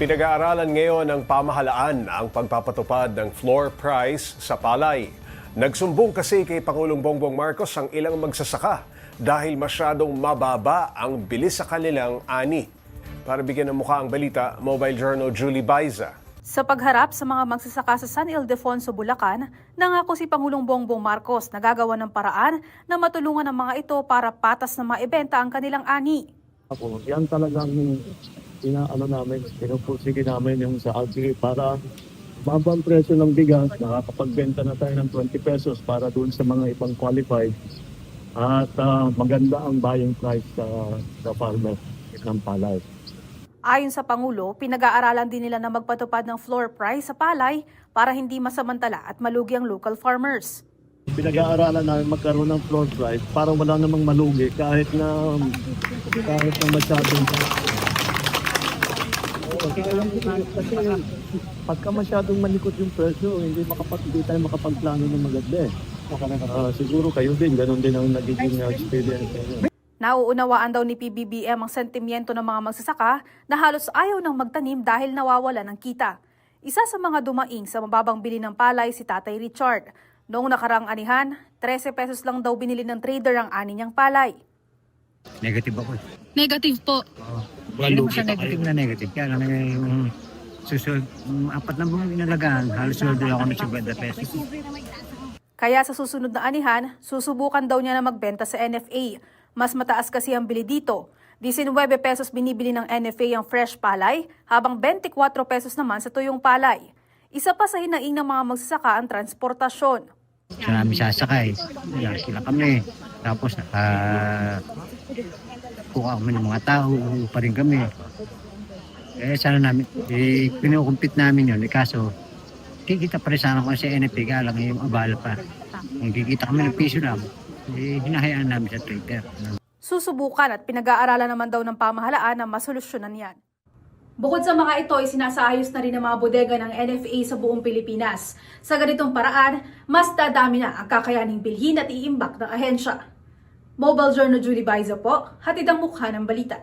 Pinag-aaralan ngayon ng pamahalaan ang pagpapatupad ng floor price sa palay. Nagsumbong kasi kay Pangulong Bongbong Marcos ang ilang magsasaka dahil masyadong mababa ang bilis sa kanilang ani. Para bigyan ng mukha ang balita, Mobile Journal Julie Baiza. Sa pagharap sa mga magsasaka sa San Ildefonso, Bulacan, nangako si Pangulong Bongbong Marcos na gagawa ng paraan na matulungan ang mga ito para patas na maibenta ang kanilang ani. Yan talagang pinupursige namin yung sa LGA para mabang presyo ng bigas, nakakapagbenta na tayo ng 20 pesos para doon sa mga ibang qualified at maganda ang buying price sa farmer ng palay. Ayon sa Pangulo, pinag-aaralan din nila na magpatupad ng floor price sa palay para hindi masamantala at malugi ang local farmers. Pinag-aaralan namin magkaroon ng floor price para wala namang malugi kahit na masyadong pagka masyadong malikot yung presyo, hindi tayo makapagplano ng maganda eh. Siguro kayo din, ganun din ang nagiging experience. Nauunawaan daw ni PBBM ang sentimiento ng mga magsasaka na halos ayaw nang magtanim dahil nawawala ng kita. Isa sa mga dumaing sa mababang bili ng palay si Tatay Richard. Noong nakarang anihan, 13 pesos lang daw binili ng trader ang ani niyang palay. Negative ako. Negative po. Hindi naman sa negative na negative. Kaya lang yung susunod, 4 na buwan inalagaan, halos sweldo ako ng 50 pesos. Kaya sa susunod na anihan, susubukan daw niya na magbenta sa NFA. Mas mataas kasi ang bili dito. 19 pesos binibili ng NFA ang fresh palay, habang 24 pesos naman sa tuyong palay. Isa pa sa hinaing ng mga magsasaka ang transportasyon. Sa namin sasakay, sila kami. Tapos kuha kami ng mga tao, pa rin kami. Sana namin, pinukumpit namin yun. Kaso, kikita pa rin sana kung sa NFA, kaya lang yung abala pa. Kung kikita kami ng piso lang, hinahayaan namin sa trader. Susubukan at pinag-aaralan naman daw ng pamahalaan na masolusyonan yan. Bukod sa mga ito, isinasaayos na rin ang mga bodega ng NFA sa buong Pilipinas. Sa ganitong paraan, mas dadami na ang kakayaning bilhin at iimbak ng ahensya. Mobile Journal Julie Baiza po, hatid ang mukha ng balita.